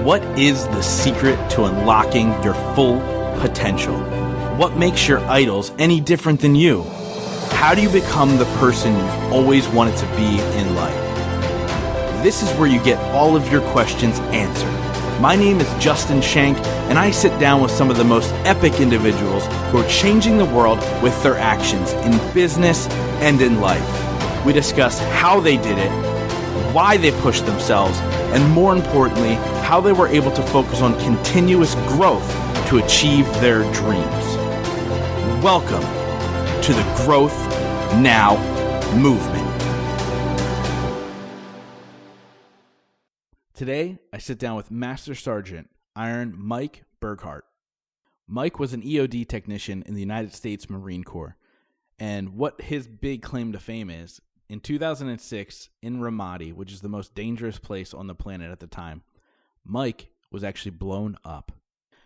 What is the secret to unlocking your full potential? What makes your idols any different than you? How do you become the person you've always wanted to be in life? This is where you get all of your questions answered. My name is Justin Shank, and I sit down with some of the most epic individuals who are changing the world with their actions in business and in life. We discuss how they did it, why they pushed themselves, and more importantly, how they were able to focus on continuous growth to achieve their dreams. Welcome to the Growth Now movement. Today, I sit down with Master Sergeant Iron Mike Burghardt. Mike was an EOD technician in the United States Marine Corps, and what his big claim to fame is, in 2006, in Ramadi, which is the most dangerous place on the planet at the time, Mike was actually blown up.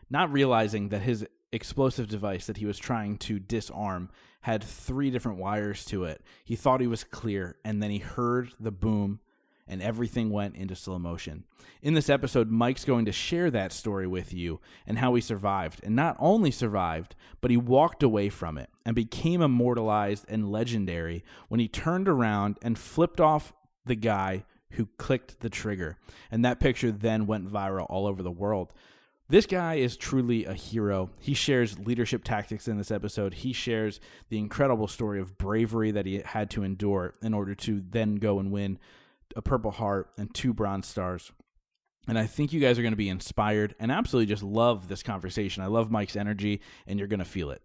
Not realizing that his explosive device that he was trying to disarm had 3 different wires to it, he thought he was clear, and then he heard the boom, and everything went into slow motion. In this episode, Mike's going to share that story with you and how he survived. And not only survived, but he walked away from it and became immortalized and legendary when he turned around and flipped off the guy who clicked the trigger. And that picture then went viral all over the world. This guy is truly a hero. He shares leadership tactics in this episode. He shares the incredible story of bravery that he had to endure in order to then go and win a Purple Heart and 2 Bronze Stars. And I think you guys are going to be inspired and absolutely just love this conversation. I love Mike's energy, and you're going to feel it.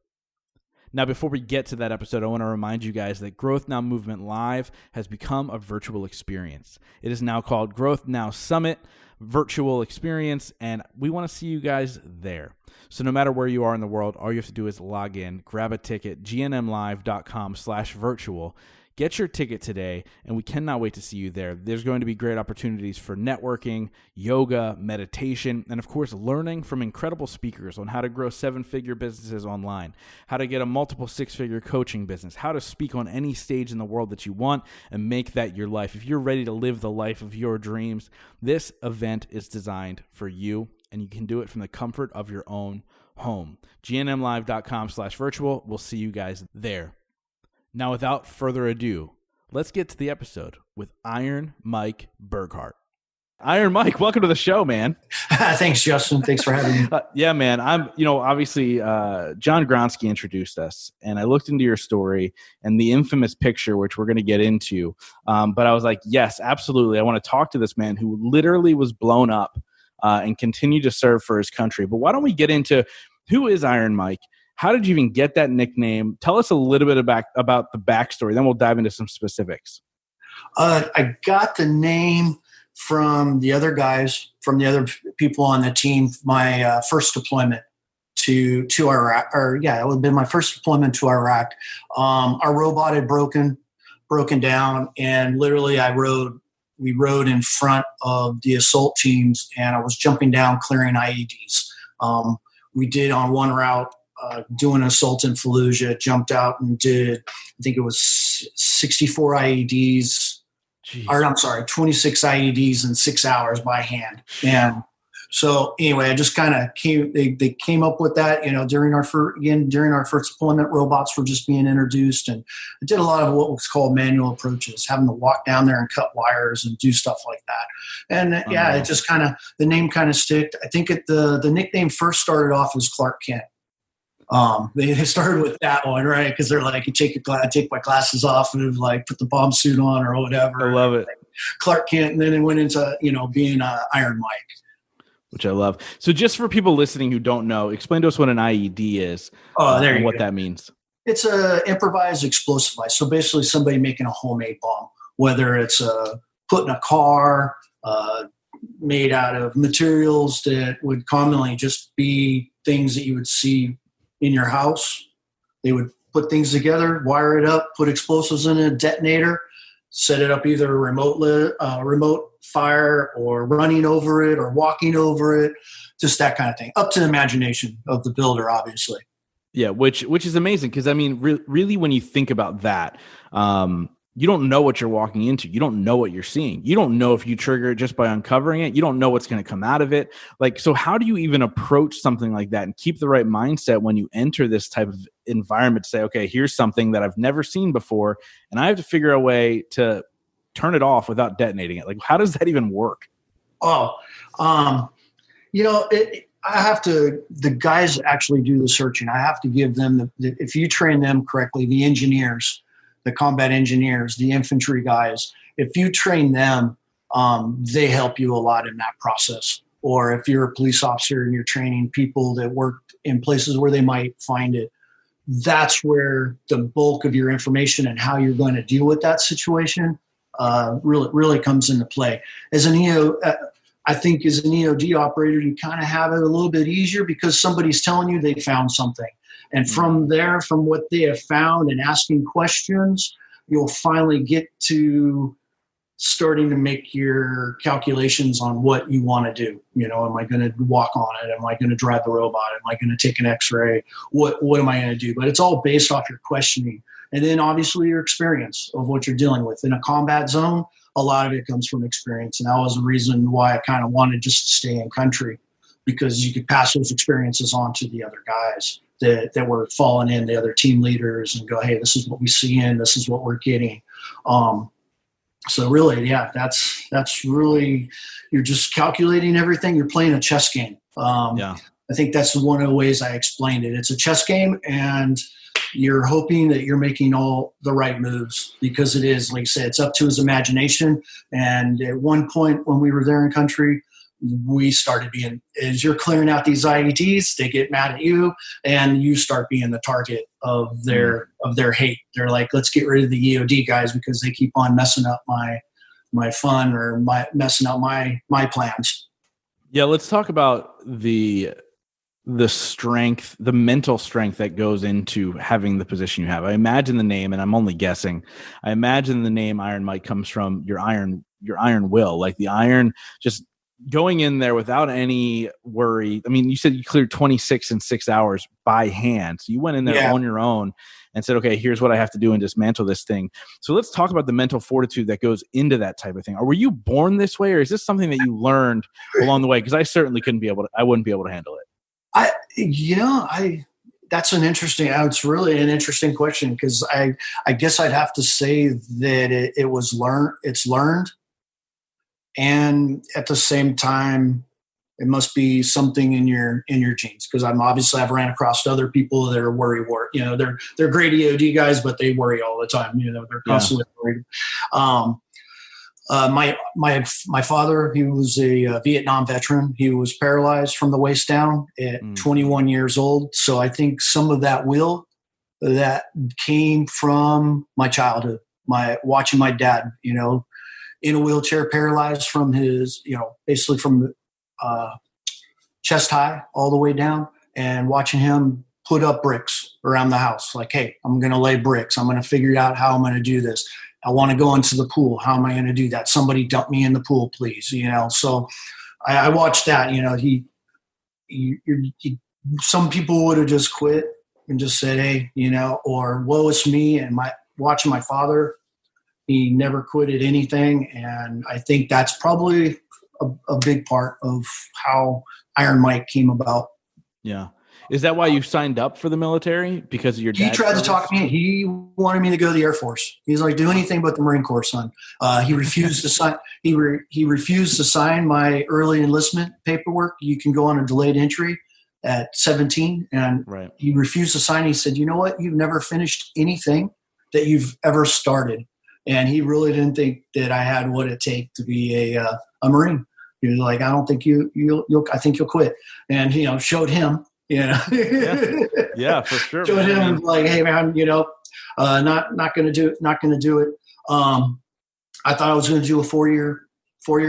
Now, before we get to that episode, I want to remind you guys that Growth Now Movement Live has become a virtual experience. It is now called Growth Now Summit Virtual Experience, and we want to see you guys there. So no matter where you are in the world, all you have to do is log in, grab a ticket, gnmlive.com/virtual. Get your ticket today, and we cannot wait to see you there. There's going to be great opportunities for networking, yoga, meditation, and of course, learning from incredible speakers on how to grow 7-figure businesses online, how to get a multiple 6-figure coaching business, how to speak on any stage in the world that you want and make that your life. If you're ready to live the life of your dreams, this event is designed for you, and you can do it from the comfort of your own home. gnmlive.com/virtual. We'll see you guys there. Now, without further ado, let's get to the episode with Iron Mike Burghardt. Iron Mike, welcome to the show, man. Thanks, Justin. Thanks for having me. Yeah, man. Obviously, John Gronsky introduced us, and I looked into your story and the infamous picture, which we're going to get into. But I was like, yes, absolutely. I want to talk to this man who literally was blown up and continued to serve for his country. But why don't we get into who is Iron Mike? How did you even get that nickname? Tell us a little bit about the backstory. Then we'll dive into some specifics. I got the name from the other guys, from the other people on the team. My first deployment to Iraq, it would have been my first deployment to Iraq. Our robot had broken down, and literally we rode in front of the assault teams, and I was jumping down, clearing IEDs. We did on one route. Doing an assault in Fallujah, jumped out and did, I think it was 64 IEDs, Jeez. Or I'm sorry, 26 IEDs in 6 hours by hand. And so anyway, I just kind of they came up with that, during our first deployment, robots were just being introduced. And I did a lot of what was called manual approaches, having to walk down there and cut wires and do stuff like that. And it just the name kind of sticked. I think the nickname first started off as Clark Kent. They started with that one, right? Because they're like, you take my glasses off and like put the bomb suit on or whatever. I love it. Clark Kent, and then it went into being Iron Mike, which I love. So just for people listening who don't know, explain to us what an IED is. And what that means. It's a improvised explosive device. So basically, somebody making a homemade bomb, whether it's put in a car, made out of materials that would commonly just be things that you would see in your house. They would put things together, wire it up, put explosives in a detonator, set it up either remote fire or running over it or walking over it, just that kind of thing. Up to the imagination of the builder, obviously. Yeah, which is amazing because, I mean, really when you think about that, you don't know what you're walking into. You don't know what you're seeing. You don't know if you trigger it just by uncovering it. You don't know what's going to come out of it. Like, so how do you even approach something like that and keep the right mindset when you enter this type of environment to say, okay, here's something that I've never seen before, and I have to figure a way to turn it off without detonating it. Like, how does that even work? Oh, I have to, the guys actually do the searching. I have to give them if you train them correctly, the engineers, the combat engineers, the infantry guys, if you train them, they help you a lot in that process. Or if you're a police officer and you're training people that work in places where they might find it, that's where the bulk of your information and how you're going to deal with that situation really comes into play. As an I think as an EOD operator, you kind of have it a little bit easier because somebody's telling you they found something. And from there, from what they have found and asking questions, you'll finally get to starting to make your calculations on what you want to do. Am I going to walk on it? Am I going to drive the robot? Am I going to take an x-ray? What am I going to do? But it's all based off your questioning. And then obviously your experience of what you're dealing with. In a combat zone, a lot of it comes from experience. And that was the reason why I kind of wanted just to stay in country, because you could pass those experiences on to the other guys that were falling in, the other team leaders, and go, hey, this is what we see in, this is what we're getting. So really, yeah, that's really, you're just calculating everything. You're playing a chess game. I think that's one of the ways I explained it. It's a chess game, and you're hoping that you're making all the right moves, because it is, like I said, it's up to his imagination. And at one point when we were there in country, we started being, as you're clearing out these IEDs, they get mad at you, and you start being the target of their hate. They're like, let's get rid of the EOD guys because they keep on messing up my fun, or messing up my plans. Yeah, let's talk about the strength, the mental strength that goes into having the position you have. I imagine the name, and I'm only guessing, I imagine the name Iron Mike comes from your iron will, like the iron, just going in there without any worry. I mean, you said you cleared 26 in 6 hours by hand. So you went in there on your own and said, okay, here's what I have to do and dismantle this thing. So let's talk about the mental fortitude that goes into that type of thing. Or were you born this way, or is this something that you learned along the way? Because I certainly I wouldn't be able to handle it. That's it's really an interesting question, because I guess I'd have to say that it was learned. It's learned. And at the same time, it must be something in your genes, because I've ran across other people that are worry. They're great EOD guys, but they worry all the time. They're constantly worried. My father, he was a Vietnam veteran. He was paralyzed from the waist down at 21 years old. So I think some of that will that came from my childhood, watching my dad, in a wheelchair, paralyzed from his, basically from chest high all the way down, and watching him put up bricks around the house. Like, hey, I'm going to lay bricks. I'm going to figure out how I'm going to do this. I want to go into the pool. How am I going to do that? Somebody dump me in the pool, please. So I watched that. Some people would have just quit and just said, hey, or woe is me. And watching my father, he never quit at anything. And I think that's probably a big part of how Iron Mike came about. Yeah. Is that why you signed up for the military? Because of your dad? He tried to talk me. He wanted me to go to the Air Force. He's like, do anything but the Marine Corps, son. He refused to sign. He refused to sign my early enlistment paperwork. You can go on a delayed entry at 17. And he refused to sign. He said, you know what? You've never finished anything that you've ever started. And he really didn't think that I had what it takes to be a Marine. He was like, I don't think I think you'll quit. And, showed him, yeah, for sure. Showed him like, hey man, not going to do it. Not going to do it. I thought I was going to do a four-year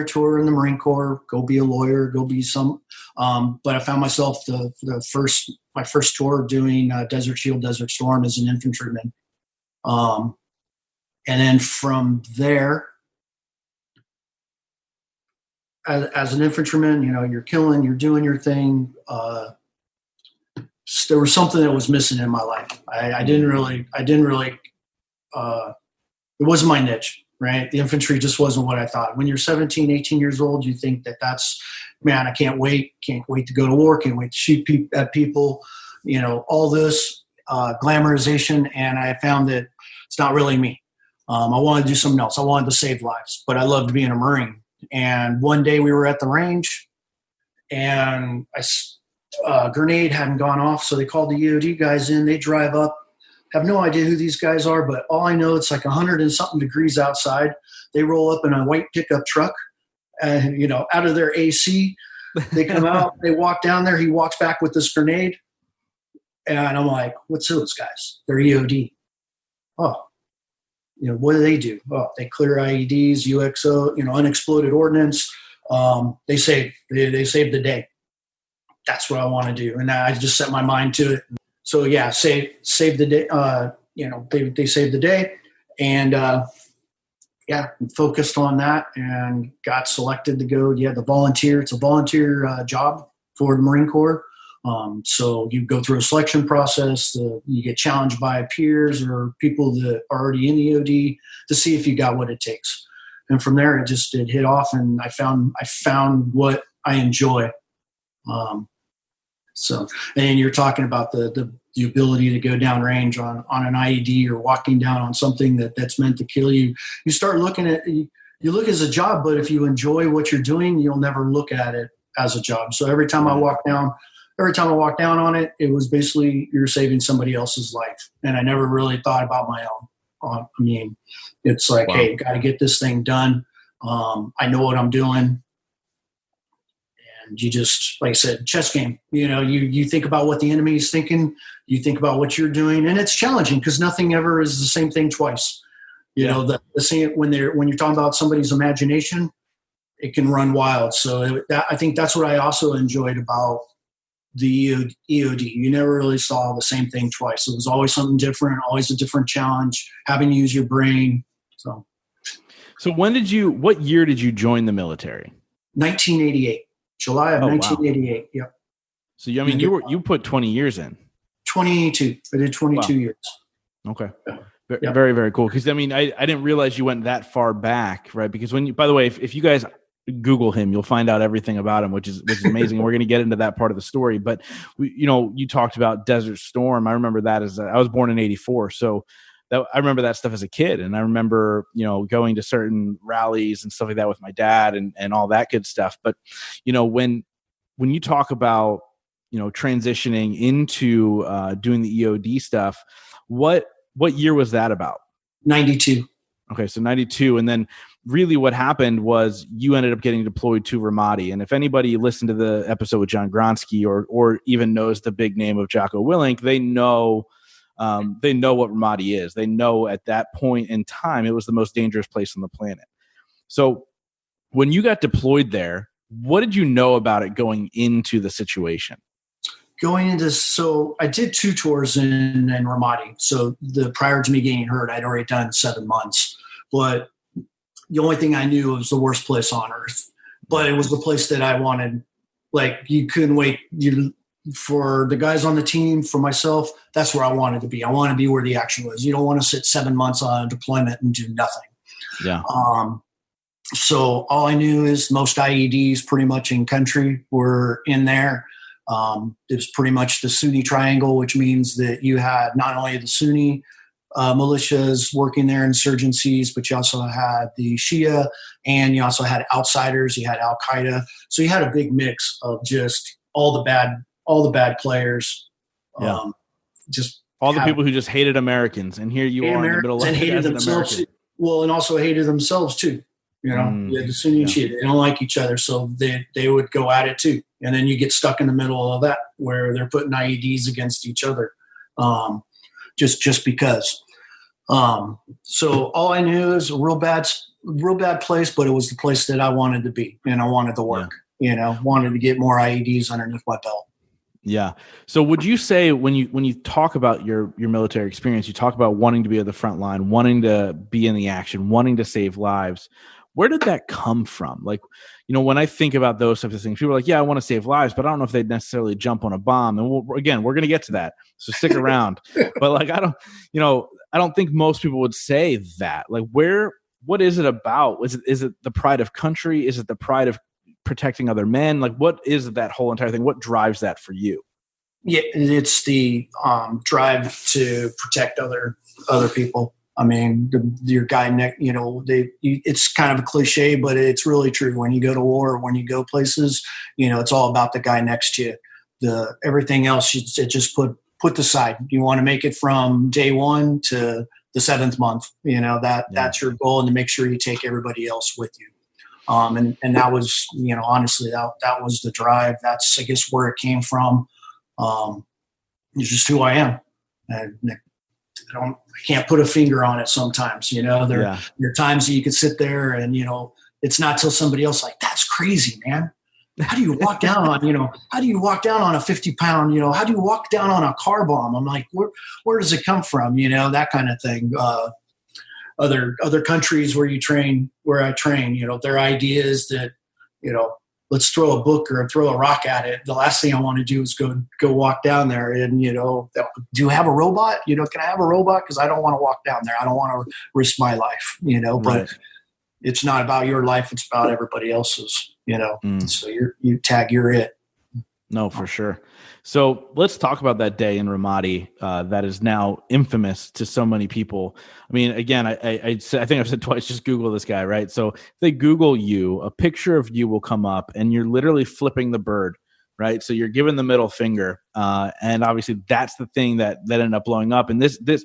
tour in the Marine Corps, go be a lawyer, go be some, but I found myself my first tour doing Desert Shield, Desert Storm as an infantryman. And then from there, as an infantryman, you're killing, you're doing your thing. There was something that was missing in my life. I didn't really it wasn't my niche, right? The infantry just wasn't what I thought. When you're 17, 18 years old, you think that that's, man, I can't wait to go to war, can't wait to shoot at people, all this glamorization. And I found that it's not really me. I wanted to do something else. I wanted to save lives, but I loved being a Marine. And one day we were at the range, and a grenade hadn't gone off, so they called the EOD guys in. They drive up, have no idea who these guys are, but all I know, it's like 100 and something degrees outside. They roll up in a white pickup truck, and out of their AC. They come out, they walk down there. He walks back with this grenade, and I'm like, "What's those guys? They're EOD." Oh. What do they do? Oh, they clear IEDs, UXO, unexploded ordnance. They save the day. That's what I want to do. And I just set my mind to it. So yeah, save the day. They saved the day, and focused on that and got selected to go. The volunteer. It's a volunteer job for the Marine Corps. So you go through a selection process. You get challenged by peers or people that are already in the EOD to see if you got what it takes. And from there, it hit off, and I found what I enjoy. And you're talking about the ability to go downrange on an IED or walking down on something that's meant to kill you. You start looking at, you look as a job, but if you enjoy what you're doing, you'll never look at it as a job. So every time I walk down on it, it was basically you're saving somebody else's life. And I never really thought about my own. It's like, wow. Hey, got to get this thing done. I know what I'm doing. And you just, like I said, chess game. You think about what the enemy is thinking. You think about what you're doing. And it's challenging because nothing ever is the same thing twice. The same when you're talking about somebody's imagination, it can run wild. So I think that's what I also enjoyed about the EOD. You never really saw the same thing twice. It was always something different, always a different challenge, having to use your brain. So what year did you join the military? 1988, July of 1988. Wow. Yep. So you put 20 years in. 22. I did 22 years. Okay. Yep. Very, very cool. Because I didn't realize you went that far back, right? Because by the way, if you guys Google him, you'll find out everything about him, which is amazing. We're going to get into that part of the story, but you talked about Desert Storm. I remember that I was born in 84. So I remember that stuff as a kid. And I remember, going to certain rallies and stuff like that with my dad and all that good stuff. But, when you talk about, transitioning into doing the EOD stuff, what year was that about? 92. Okay. So 92. And then really what happened was you ended up getting deployed to Ramadi. And if anybody listened to the episode with John Gronsky or even knows the big name of Jocko Willink, they know what Ramadi is. They know at that point in time, it was the most dangerous place on the planet. So when you got deployed there, what did you know about it going into the situation? So I did 2 tours in Ramadi. So prior to me getting hurt, I'd already done 7 months, but the only thing I knew was the worst place on earth, but it was the place that I wanted. Like, you couldn't wait for the guys on the team, for myself. That's where I wanted to be. I want to be where the action was. You don't want to sit 7 months on a deployment and do nothing. Yeah. So all I knew is most IEDs pretty much in country were in there. It was pretty much the Sunni triangle, which means that you had not only the Sunni militias working there, insurgencies, but you also had the Shia, and you also had outsiders. You had Al Qaeda, so you had a big mix of just all the bad players. Yeah. Just all the people who just hated Americans, and here you are in the middle of it, hated themselves. Well, and also hated themselves too. You had the Sunni and Shia. They don't like each other, so they would go at it too. And then you get stuck in the middle of that, where they're putting IEDs against each other, just because. So all I knew is a real bad place, but it was the place that I wanted to be, and I wanted to work. Wanted to get more IEDs underneath my belt. Yeah. So would you say when you talk about your military experience, you talk about wanting to be at the front line, wanting to be in the action, wanting to save lives? Where did that come from? Like, when I think about those types of things, people are like, yeah, I want to save lives, but I don't know if they'd necessarily jump on a bomb. And we're going to get to that. So stick around. But like, I I don't think most people would say that. Like, what is it about? Is it the pride of country? Is it the pride of protecting other men? Like, what is that whole entire thing? What drives that for you? Yeah, it's the drive to protect other people. I mean, your guy neck. It's kind of a cliche, but it's really true. When you go to war, when you go places, it's all about the guy next to you. Everything else, it just put aside. You want to make it from day one to the 7th month. That's your goal, and to make sure you take everybody else with you. And that was, honestly, that was the drive. That's, I guess, where it came from. It's just who I am. I can't put a finger on it sometimes. There are times that you could sit there and, it's not till somebody else like, that's crazy, man. How do you walk down on, how do you walk down on a 50-pound, how do you walk down on a car bomb? I'm like, where does it come from? That kind of thing. Other countries where I train, their idea is that, let's throw a book or throw a rock at it. The last thing I want to do is go walk down there and, do you have a robot? Can I have a robot? Because I don't want to walk down there. I don't want to risk my life, but right. It's not about your life. It's about everybody else's, So you tag, you're it. No, for sure. So let's talk about that day in Ramadi that is now infamous to so many people. I mean, again, I think I've said twice, just Google this guy, right? So if they Google you, a picture of you will come up and you're literally flipping the bird, right? So you're giving the middle finger. And obviously that's the thing that ended up blowing up. And that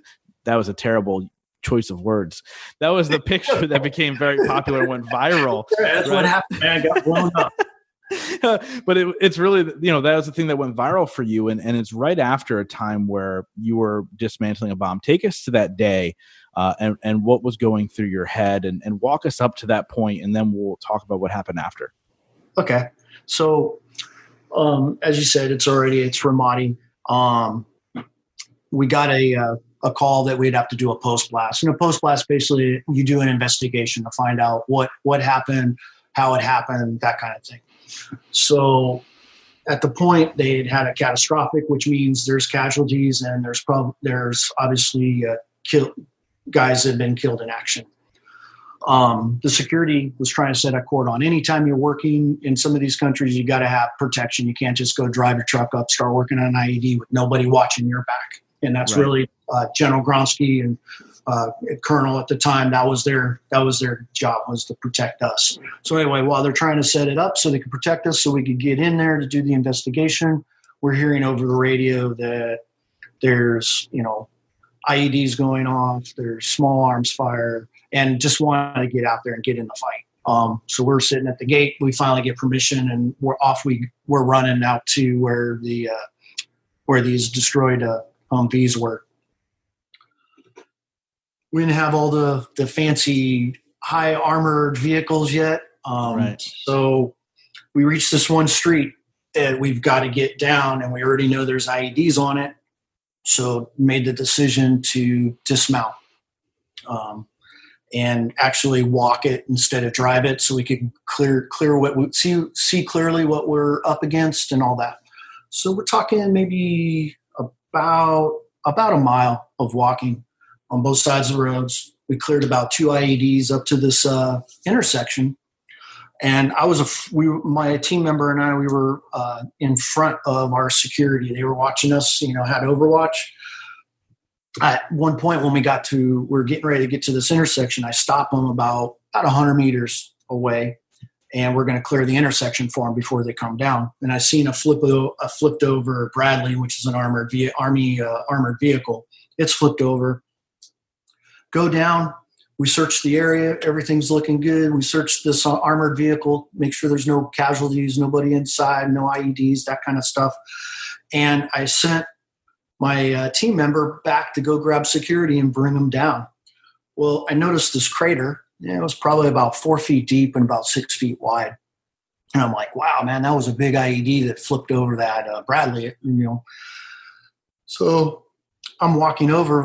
was a terrible choice of words. That was the picture that became very popular, went viral. That's right? What happened, man. I got blown up. But it's really, that was the thing that went viral for you. And it's right after a time where you were dismantling a bomb. Take us to that day and what was going through your head and walk us up to that point, and then we'll talk about what happened after. Okay. So, as you said, it's Ramadi. We got a call that we'd have to do a post blast. And a post blast, basically, you do an investigation to find out what happened, how it happened, that kind of thing. So at the point they'd had a catastrophic, which means there's casualties and there's obviously guys that have been killed in action. The security was trying to set a cordon. Anytime you're working in some of these countries, you got to have protection. You can't just go drive your truck up, start working on an IED with nobody watching your back. And that's right. Really General Gronsky and Colonel at the time, that was their job, was to protect us. So anyway, while they're trying to set it up so they could protect us so we could get in there to do the investigation, we're hearing over the radio that there's, IEDs going off, there's small arms fire, and just want to get out there and get in the fight. So we're sitting at the gate. We finally get permission and we're off. We're running out to where these destroyed Humvees were. We didn't have all the fancy high armored vehicles yet. Right. So we reached this one street that we've got to get down, and we already know there's IEDs on it. So made the decision to dismount and actually walk it instead of drive it, so we could clear what we see clearly what we're up against and all that. So we're talking maybe about a mile of walking on both sides of the roads. We cleared about 2 IEDs up to this intersection. And my team member and I, we were in front of our security. They were watching us, had Overwatch. At one point when we're getting ready to get to this intersection, I stopped them about 100 meters away, and we're going to clear the intersection for them before they come down. And I seen a flipped over Bradley, which is an Army armored vehicle. It's flipped over. Go down. We search the area. Everything's looking good. We search this armored vehicle, make sure there's no casualties, nobody inside, no IEDs, that kind of stuff. And I sent my team member back to go grab security and bring them down. Well, I noticed this crater. It was probably about 4 feet deep and about 6 feet wide. And I'm like, wow, man, that was a big IED that flipped over that Bradley, So I'm walking over,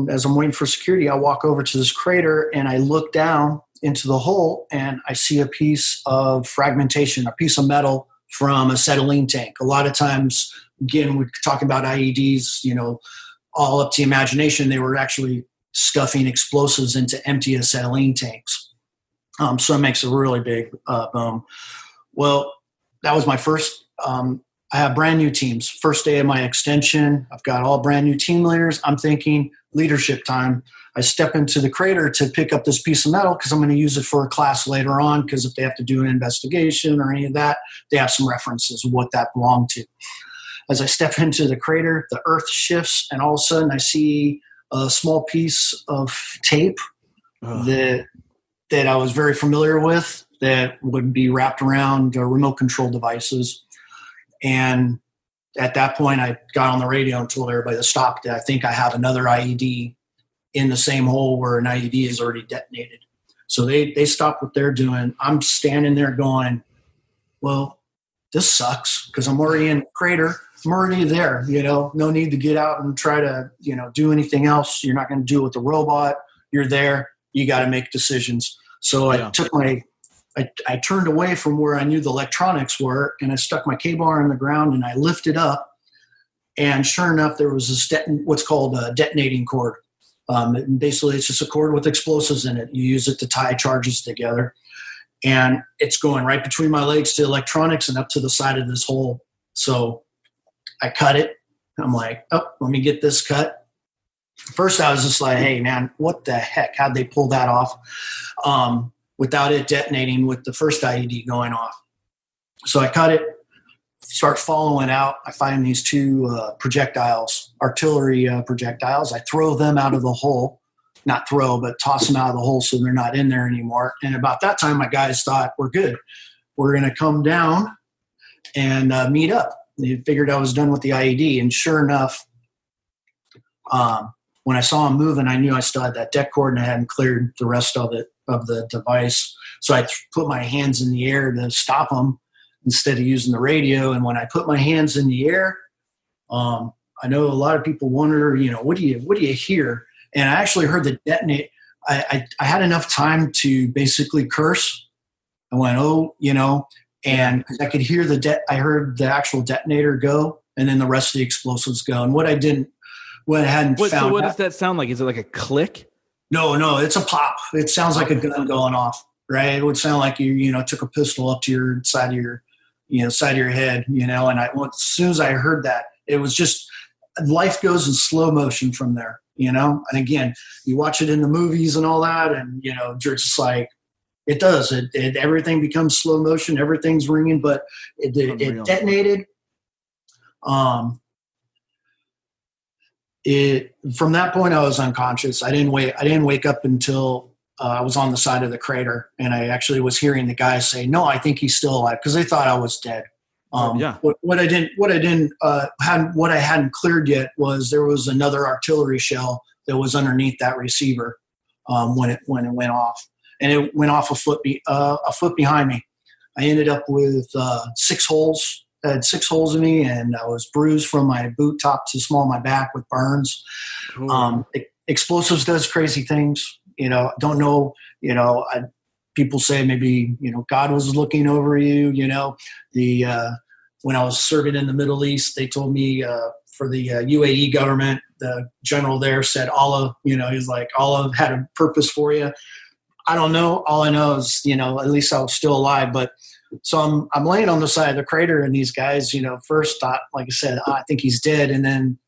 as I'm waiting for security, I walk over to this crater and I look down into the hole and I see a piece of fragmentation, a piece of metal from a acetylene tank. A lot of times, again, we're talking about IEDs, all up to imagination. They were actually stuffing explosives into empty acetylene tanks. So it makes a really big boom. Well, that was my first. I have brand new teams. First day of my extension, I've got all brand new team leaders. I'm thinking leadership time. I step into the crater to pick up this piece of metal because I'm going to use it for a class later on, because if they have to do an investigation or any of that, they have some references of what that belonged to. As I step into the crater, the earth shifts, and all of a sudden I see a small piece of tape that I was very familiar with that would be wrapped around remote control devices. And at that point, I got on the radio and told everybody to stop. I think I have another IED in the same hole where an IED is already detonated. So they stopped what they're doing. I'm standing there going, well, this sucks because I'm already in the crater. I'm already there, no need to get out and try to, do anything else. You're not going to do it with the robot. You're there. You got to make decisions. So I turned away from where I knew the electronics were, and I stuck my K-bar in the ground and I lifted up. And sure enough, there was this what's called a detonating cord. Basically, it's just a cord with explosives in it. You use it to tie charges together. And it's going right between my legs to electronics and up to the side of this hole. So I cut it. I'm like, oh, let me get this cut. First, I was just like, hey, man, what the heck? How'd they pull that off without it detonating with the first IED going off? So I cut it, start following out. I find these two projectiles, artillery projectiles. I throw them out of the hole. Not throw, but toss them out of the hole so they're not in there anymore. And about that time, my guys thought, we're good. We're going to come down and meet up. They figured I was done with the IED. And sure enough, when I saw them moving, I knew I still had that deck cord and I hadn't cleared the rest of the device. So I put my hands in the air to stop them instead of using the radio. And when I put my hands in the air, I know a lot of people wonder, what do you hear? And I actually heard the detonate. I had enough time to basically curse. I went, and I could hear I heard the actual detonator go, and then the rest of the explosives go. And what I hadn't found. So what does that sound like? Is it like a click? No, it's a pop. It sounds like a gun going off, right? It would sound like you took a pistol up to your side of your, side of your head, And as soon as I heard that, it was just life goes in slow motion from there. And again, you watch it in the movies and all that, and you're just like, it does. It everything becomes slow motion. Everything's ringing, but it detonated. From that point, I was unconscious. I didn't wake up until I was on the side of the crater, and I actually was hearing the guys say, "No, I think he's still alive," because they thought I was dead. What I hadn't cleared yet was there was another artillery shell that was underneath that receiver when it went off, and it went off a foot behind me. I ended up with 6 holes. I had 6 holes in me, and I was bruised from my boot top to small of my back with burns. Cool. Explosives does crazy things. Don't know. People say maybe God was looking over you. When I was serving in the Middle East, they told me for the UAE government, the general there said Allah. He's like, Allah had a purpose for you. I don't know. All I know is at least I was still alive. But so I'm laying on the side of the crater, and these guys first thought, like I said, I think he's dead, and then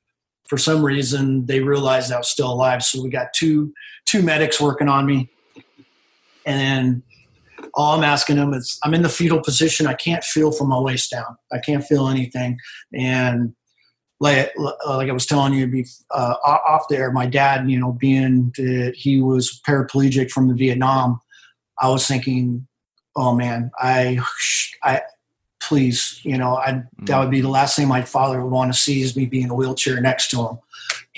for some reason they realized I was still alive. So we got two medics working on me, and then all I'm asking them is, I'm in the fetal position. I can't feel from my waist down. I can't feel anything. And like I was telling you off there, my dad, being that he was paraplegic from the Vietnam, I was thinking, oh man, please, that would be the last thing my father would want to see is me be in a wheelchair next to him.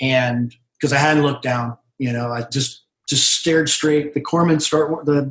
And because I hadn't looked down, I just stared straight. The corpsmen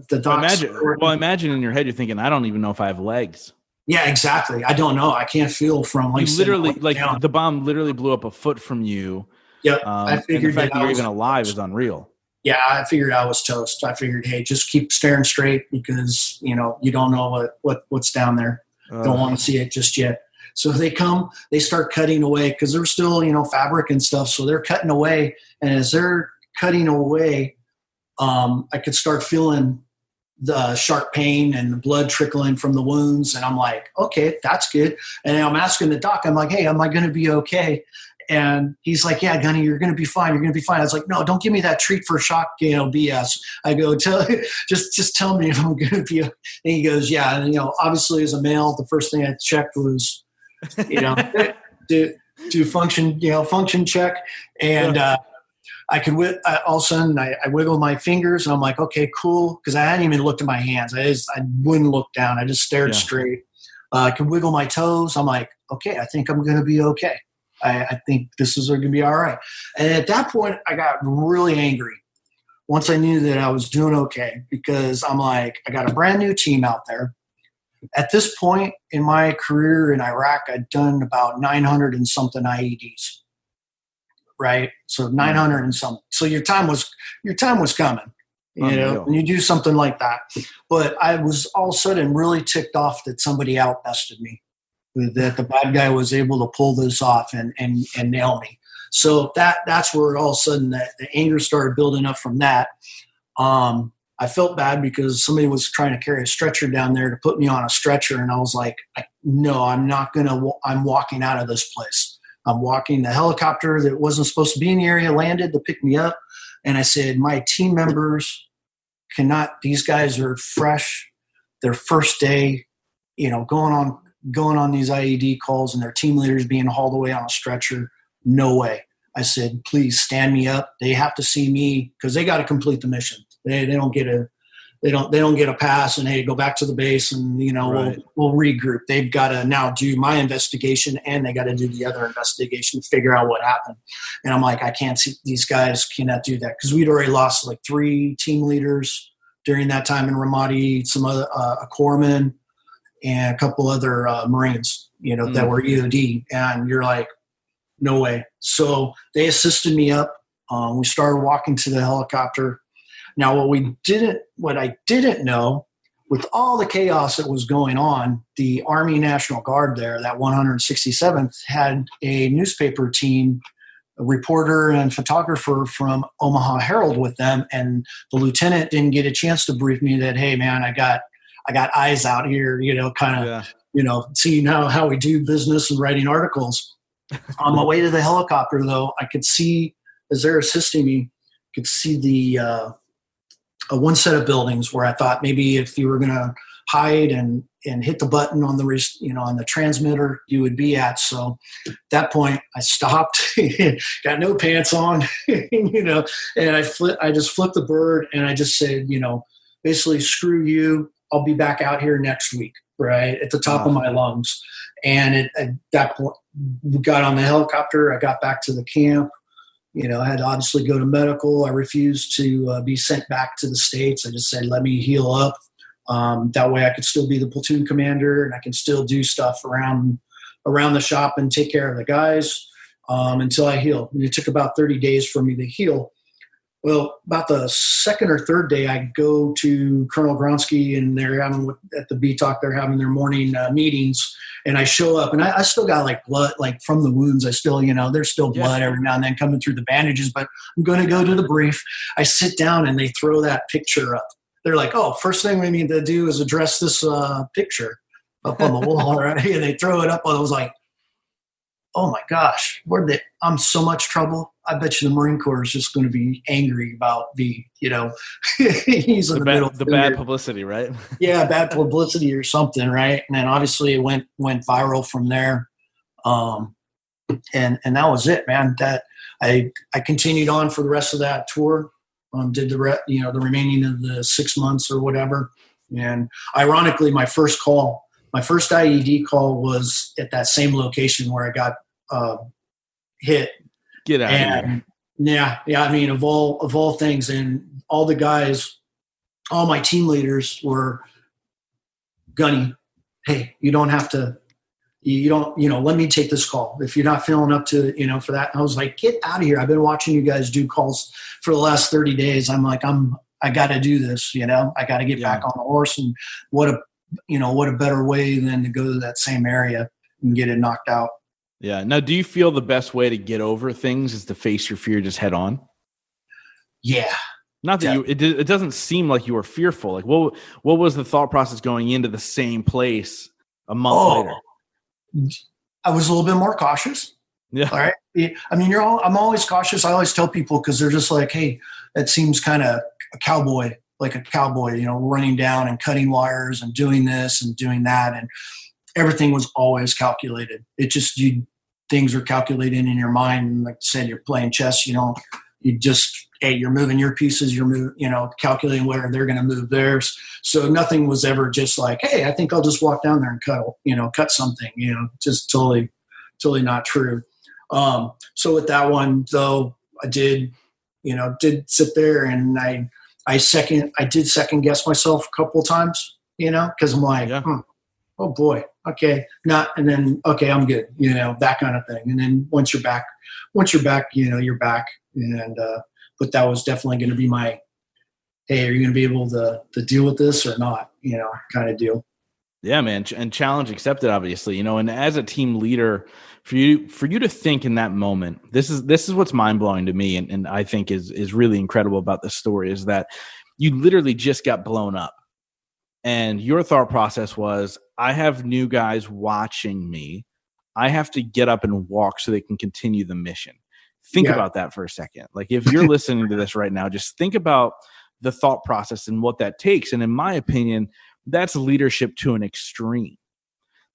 the docs. Imagine in your head, you're thinking, I don't even know if I have legs. Yeah, exactly. I don't know. I can't feel from the bomb literally blew up a foot from you. Yep. I figured and the fact that you're even alive is unreal. Yeah, I figured I was toast. I figured, hey, just keep staring straight because you don't know what's down there. Don't want to see it just yet. So they start cutting away because there's still fabric and stuff. So they're cutting away, and as they're cutting away, I could start feeling the sharp pain and the blood trickling from the wounds. And I'm like, okay, that's good. And I'm asking the doc, I'm like, hey, am I going to be okay? And he's like, yeah, Gunny, you're going to be fine. You're going to be fine. I was like, no, don't give me that treat for shock, BS. I go, just tell me if I'm going to be. And he goes, yeah. And, obviously as a male, the first thing I checked was, do function check. And, I could, all of a sudden I wiggle my fingers and I'm like, okay, cool. Cause I hadn't even looked at my hands. I wouldn't look down. I just stared straight. I could wiggle my toes. I'm like, okay, I think I'm going to be okay. I think this is going to be all right. And at that point I got really angry once I knew that I was doing okay, because I'm like, I got a brand new team out there. At this point in my career in Iraq, I'd done about 900 and something IEDs. Right. So 900 and something. So your time was coming, when you do something like that. But I was all of a sudden really ticked off that somebody outbested me, that the bad guy was able to pull this off and nail me. So that's where all of a sudden the anger started building up from that. I felt bad because somebody was trying to carry a stretcher down there to put me on a stretcher. And I was like, no, I'm walking out of this place. I'm walking. The helicopter that wasn't supposed to be in the area landed to pick me up. And I said, my team members cannot, these guys are fresh. Their first day, going on these IED calls, and their team leaders being hauled away on a stretcher. No way. I said, please stand me up. They have to see me because they got to complete the mission. They don't get a pass and, hey, go back to the base and, right. we'll regroup. They've got to now do my investigation, and they got to do the other investigation, figure out what happened. And I'm like, I can't see, these guys cannot do that, because we'd already lost like 3 team leaders during that time in Ramadi, some other, a corpsman and a couple other Marines, that were EOD. And you're like, no way. So they assisted me up. We started walking to the helicopter. Now, what I didn't know, with all the chaos that was going on, the Army National Guard there, that 167th, had a newspaper team, a reporter and photographer from Omaha Herald with them, and the lieutenant didn't get a chance to brief me that, hey, man, I got eyes out here, seeing how we do business and writing articles. On my way to the helicopter, though, I could see, as they're assisting me, I could see the one set of buildings where I thought maybe if you were going to hide and hit the button on the on the transmitter, you would be at. So at that point I stopped, got no pants on, and I just flipped the bird and I just said, basically, screw you. I'll be back out here next week, right at the top of my lungs. And at that point, we got on the helicopter. I got back to the camp. I had to obviously go to medical. I refused to be sent back to the States. I just said, let me heal up. That way I could still be the platoon commander, and I can still do stuff around the shop and take care of the guys until I heal. And it took about 30 days for me to heal. Well, about the second or third day, I go to Colonel Gronsky, and they're having, at the BTOC, they're having their morning meetings. And I show up, and I still got like blood, like from the wounds. I still, there's still blood every now and then coming through the bandages, but I'm going to go to the brief. I sit down and they throw that picture up. They're like, oh, first thing we need to do is address this picture up on the wall, right? And they throw it up. I was like, oh my gosh, I'm in so much trouble. I bet you the Marine Corps is just going to be angry about he's in the middle. The bad publicity, right? Yeah, bad publicity or something, right? And then obviously it went viral from there. And that was it, man. That I continued on for the rest of that tour. Did the remaining of the 6 months or whatever. And ironically, my first IED call was at that same location where I got hit. Get out of here. Yeah. I mean, of all things, and all the guys, all my team leaders were, Gunny, hey, you don't have to, let me take this call. If you're not feeling up to, for that. And I was like, get out of here. I've been watching you guys do calls for the last 30 days. I'm like, I got to do this, I got to get back on the horse. And what a better way than to go to that same area and get it knocked out. Yeah. Now, do you feel the best way to get over things is to face your fear just head on? Yeah. Not that it doesn't seem like you were fearful. Like what was the thought process going into the same place a month later? I was a little bit more cautious. Yeah. All right. I mean, I'm always cautious. I always tell people, because they're just like, hey, that seems kind of like a cowboy, you know, running down and cutting wires and doing this and doing that. And everything was always calculated. It just, things are calculated in your mind. And like I said, you're playing chess, you know, you're moving your pieces, calculating where they're going to move theirs. So nothing was ever just like, hey, I think I'll just walk down there and cut something, just totally not true. So with that one though, I did sit there and I did second guess myself a couple of times, cause I'm like, oh boy, okay. And then, okay, I'm good, that kind of thing. And then once you're back, you're back. And, but that was definitely going to be my, hey, are you going to be able to deal with this or not, kind of deal. Yeah, man. And challenge accepted, obviously, and as a team leader, for you to think in that moment, this is what's mind blowing to me. And I think is really incredible about this story is that you literally just got blown up and your thought process was, I have new guys watching me. I have to get up and walk so they can continue the mission. Think about that for a second. Like if you're listening to this right now, just think about the thought process and what that takes. And in my opinion, that's leadership to an extreme.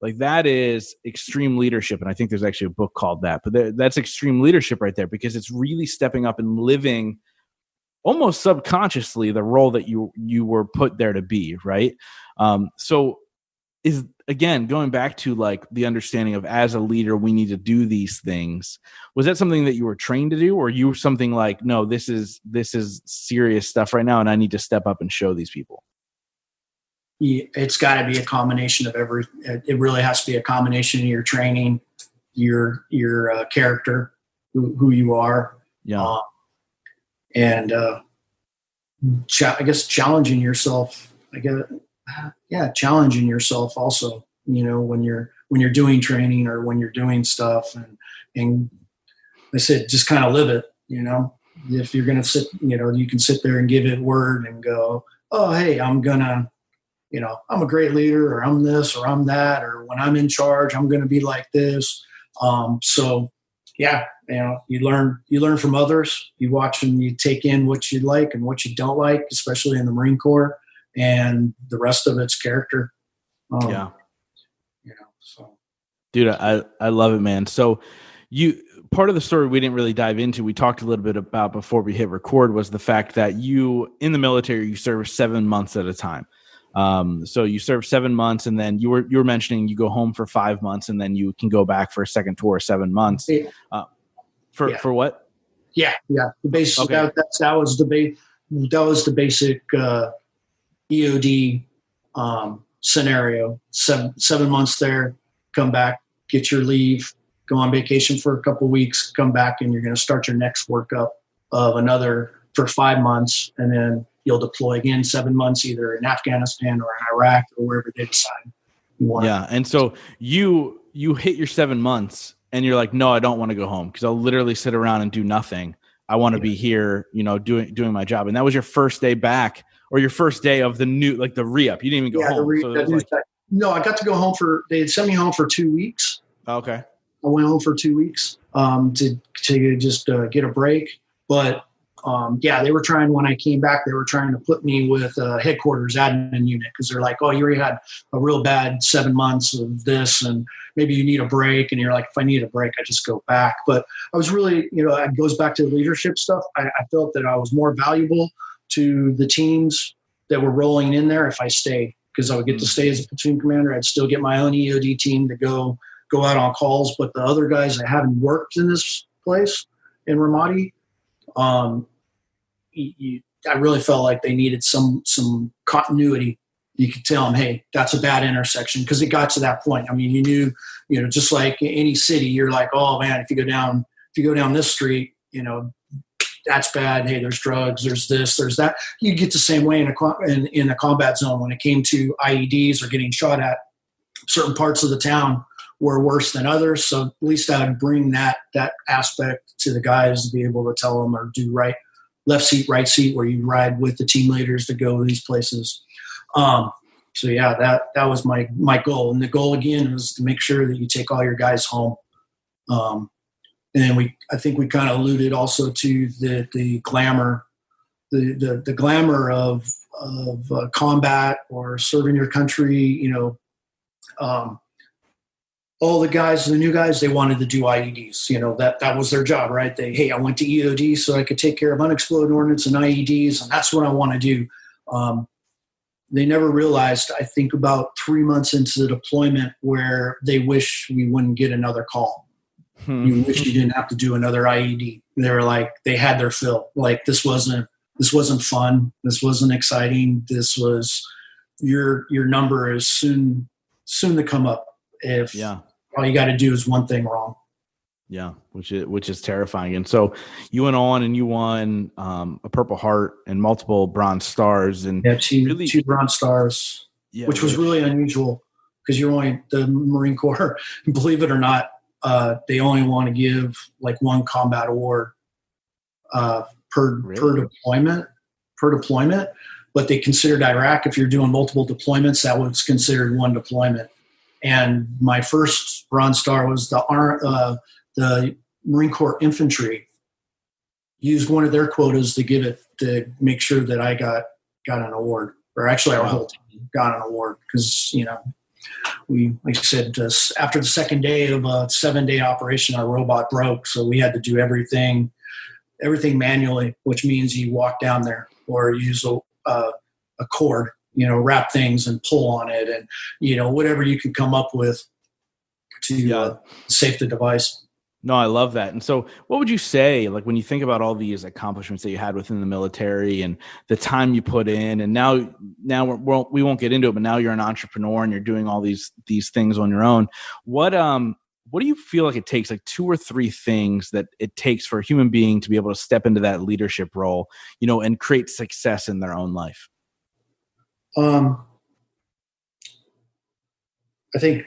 Like that is extreme leadership. And I think there's actually a book called that, but that's extreme leadership right there because it's really stepping up and living almost subconsciously the role that you were put there to be. Right. So is again, going back to like the understanding of as a leader, we need to do these things. Was that something that you were trained to do, or you were something like, no, this is serious stuff right now. And I need to step up and show these people. It's got to be a combination of it really has to be a combination of your training, your character, who you are. Yeah. And I guess challenging yourself, challenging yourself also, when you're doing training or when you're doing stuff and I said, just kind of live it, if you're going to sit, you can sit there and give it word and go, oh, hey, I'm a great leader, or I'm this, or I'm that, or when I'm in charge, I'm going to be like this. So yeah, you learn from others, you watch and you take in what you like and what you don't like, especially in the Marine Corps, and the rest of it's character. So dude, I love it, man. So part of the story we didn't really dive into, we talked a little bit about before we hit record, was the fact that you in the military, you serve 7 months at a time. So you serve 7 months and then you were mentioning you go home for 5 months and then you can go back for a second tour, 7 months. For what? Yeah. The basic, okay. that was the basic, EOD, scenario. 7 months there, come back, get your leave, go on vacation for a couple of weeks, come back, and you're going to start your next workup of another for 5 months. And then you'll deploy again 7 months, either in Afghanistan or in Iraq or wherever they decide you want. Yeah. And so you hit your 7 months and you're like, no, I don't want to go home because I'll literally sit around and do nothing. I want to be here, doing my job. And that was your first day back, or your first day of the the re-up. You didn't even go home. No, I got to go home they had sent me home for 2 weeks. Okay. I went home for 2 weeks to just get a break. But they were trying, when I came back, they were trying to put me with headquarters admin unit because they're like, oh, you already had a real bad 7 months of this and maybe you need a break. And you're like, if I need a break, I just go back. But I was really, it goes back to the leadership stuff. I felt that I was more valuable to the teams that were rolling in there if I stayed, because I would get to stay as a platoon commander. I'd still get my own EOD team to go out on calls. But the other guys that haven't worked in this place in Ramadi, I really felt like they needed some continuity. You could tell them, hey, that's a bad intersection, because it got to that point. I mean, you knew, just like any city, you're like, oh man, if you go down this street, that's bad. Hey, there's drugs, there's this, there's that. You get the same way in a combat zone. When it came to IEDs or getting shot at, certain parts of the town were worse than others. So at least I would bring that aspect to the guys to be able to tell them or do right left seat, right seat, where you ride with the team leaders to go to these places. So yeah, that was my goal. And the goal again was to make sure that you take all your guys home. And then I think we kind of alluded also to the glamour, the glamour of combat or serving your country. All the new guys, they wanted to do IEDs. That was their job, right? I went to EOD so I could take care of unexploded ordnance and IEDs, and that's what I want to do. They never realized, I think about 3 months into the deployment, where they wish we wouldn't get another call. You wish you didn't have to do another IED. They were like, they had their fill. Like, this wasn't fun. This wasn't exciting. This was your number is soon to come up. If all you got to do is one thing wrong. Yeah, which is terrifying. And so you went on and you won a Purple Heart and multiple Bronze Stars, and two Bronze Stars, which was really unusual because the Marine Corps, believe it or not, they only want to give like one combat award per deployment, but they considered Iraq, if you're doing multiple deployments, that was considered one deployment. And my first Bronze Star was the Marine Corps Infantry used one of their quotas to give it, to make sure that I got an award, or actually our whole team got an award, because we, like I said, after the second day of a 7-day operation, our robot broke, so we had to do everything manually, which means you walk down there or use a cord, wrap things and pull on it, and whatever you can come up with to save the device. No, I love that. And so what would you say, like, when you think about all these accomplishments that you had within the military and the time you put in, and now we won't get into it, but now you're an entrepreneur and you're doing all these things on your own. What do you feel like it takes, like 2 or 3 things that it takes for a human being to be able to step into that leadership role, and create success in their own life? I think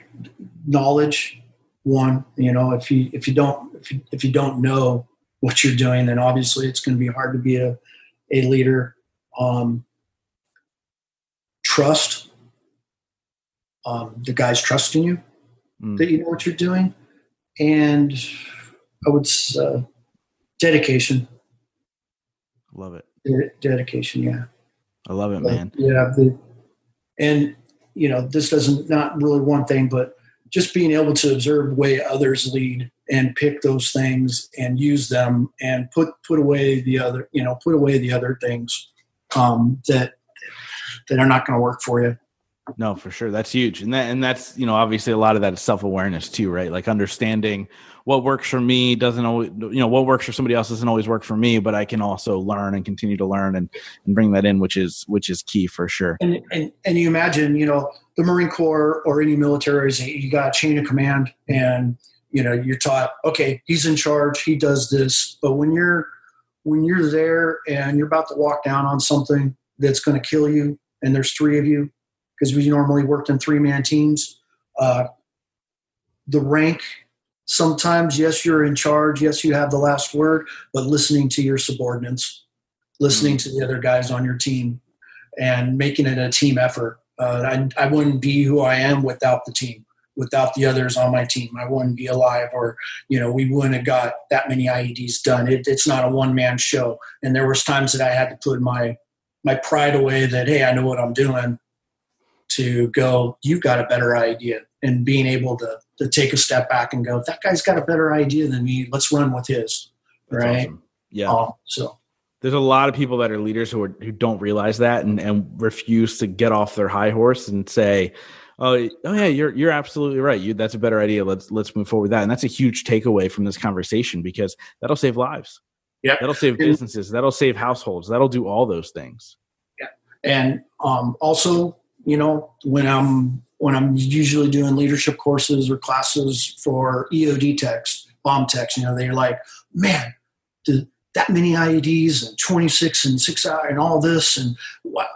knowledge. One, if you don't know what you're doing, then obviously it's going to be hard to be a leader. Trust, the guys trusting you that you know what you're doing, and I would dedication. Love it. Dedication, yeah. I love it, man. Yeah, this doesn't, not really one thing, but just being able to observe the way others lead and pick those things and use them and put away the other things that are not going to work for you. No, for sure. That's huge. And that's, obviously a lot of that is self-awareness too, right? Like understanding what works for me doesn't always, what works for somebody else doesn't always work for me, but I can also learn and continue to learn and bring that in, which is key for sure. And you imagine, the Marine Corps or any military, you got a chain of command, and, you're taught, okay, he's in charge, he does this. But when you're there and you're about to walk down on something that's going to kill you, and there's 3 of you, because we normally worked in 3-man teams, the rank, sometimes, yes, you're in charge, yes, you have the last word, but listening to your subordinates, listening to the other guys on your team, and making it a team effort. I wouldn't be who I am without the team, without the others on my team. I wouldn't be alive, or, we wouldn't have got that many IEDs done. It's not a one-man show. And there was times that I had to put my pride away that, hey, I know what I'm doing, to go, you've got a better idea, and being able to take a step back and go, that guy's got a better idea than me. Let's run with his. That's right. Awesome. Yeah. So there's a lot of people that are leaders who don't realize that and refuse to get off their high horse and say, oh yeah, you're absolutely right. That's a better idea. Let's move forward with that. And that's a huge takeaway from this conversation, because that'll save lives. Yeah. That'll save businesses. That'll save households. That'll do all those things. Yeah. And also, when I'm usually doing leadership courses or classes for EOD techs, bomb techs, they're like, man, that many IEDs and 26 and 6 hour and all this, and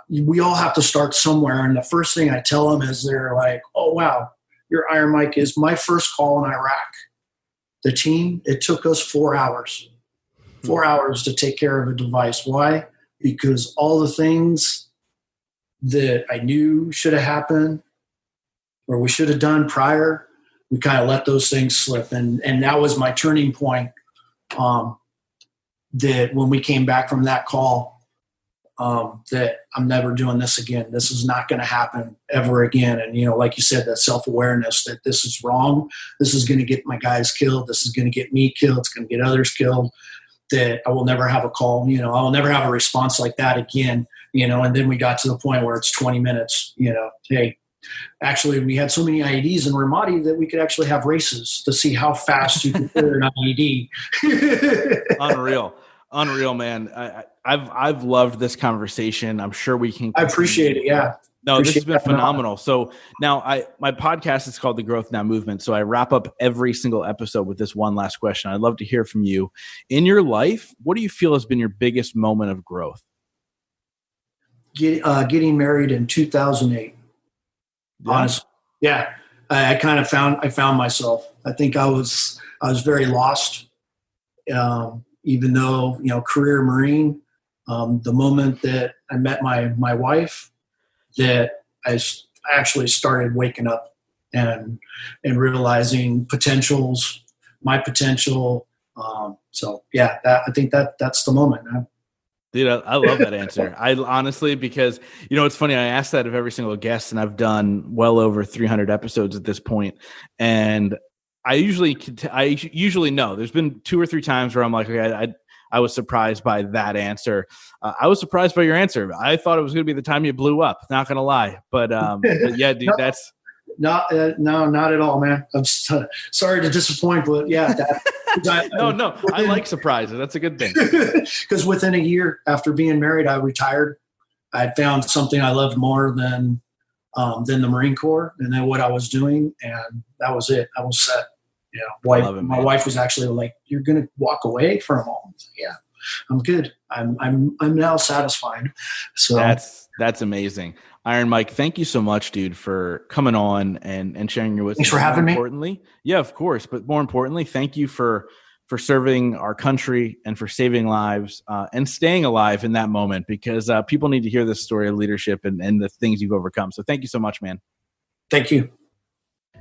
we all have to start somewhere. And the first thing I tell them is, they're like, oh wow, your Iron Mike is my first call in Iraq. The team, it took us 4 hours. 4 hours to take care of a device. Why? Because all the things that I knew should have happened or we should have done prior, we kind of let those things slip. And that was my turning point. That when we came back from that call, that I'm never doing this again. This is not going to happen ever again. And, like you said, that self-awareness that this is wrong. This is going to get my guys killed. This is going to get me killed. It's going to get others killed. That I will never have a call. I will never have a response like that again. And then we got to the point where it's 20 minutes. Hey, actually, we had so many IEDs in Ramadi that we could actually have races to see how fast you could clear an IED. Unreal, man. I've loved this conversation. I'm sure we can. I appreciate it. Yeah. No, this has been phenomenal. So now my podcast is called The Growth Now Movement. So I wrap up every single episode with this one last question. I'd love to hear from you. In your life, what do you feel has been your biggest moment of growth? Getting married in 2008. Yeah. Honestly. Yeah. I found myself. I think I was very lost. Even though, career Marine, the moment that I met my wife, that I actually started waking up and realizing potentials, my potential. So yeah, I think that's the moment. Dude, I love that answer. I honestly, because it's funny. I asked that of every single guest, and I've done well over 300 episodes at this point, and I usually know. There's been 2 or 3 times where I'm like, okay, I was surprised by that answer. I was surprised by your answer. I thought it was going to be the time you blew up. Not going to lie, but yeah, dude, that's not at all, man. I'm sorry to disappoint, but yeah. No, I like surprises. That's a good thing. Because within a year after being married, I retired. I found something I loved more than the Marine Corps and then what I was doing, and that was it. I was set. My wife was actually like, "You're going to walk away for a moment." Yeah, I'm good. I'm now satisfied. So that's amazing. Iron Mike, thank you so much, dude, for coming on and sharing your wisdom. Thanks for having me. Yeah, of course. But more importantly, thank you for serving our country and for saving lives and staying alive in that moment, because people need to hear this story of leadership and the things you've overcome. So thank you so much, man. Thank you.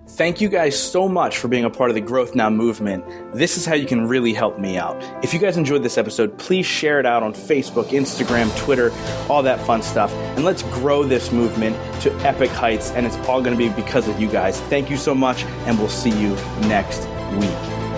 Thank you guys so much for being a part of the Growth Now movement. This is how you can really help me out. If you guys enjoyed this episode, please share it out on Facebook, Instagram, Twitter, all that fun stuff. And let's grow this movement to epic heights. And it's all going to be because of you guys. Thank you so much. And we'll see you next week.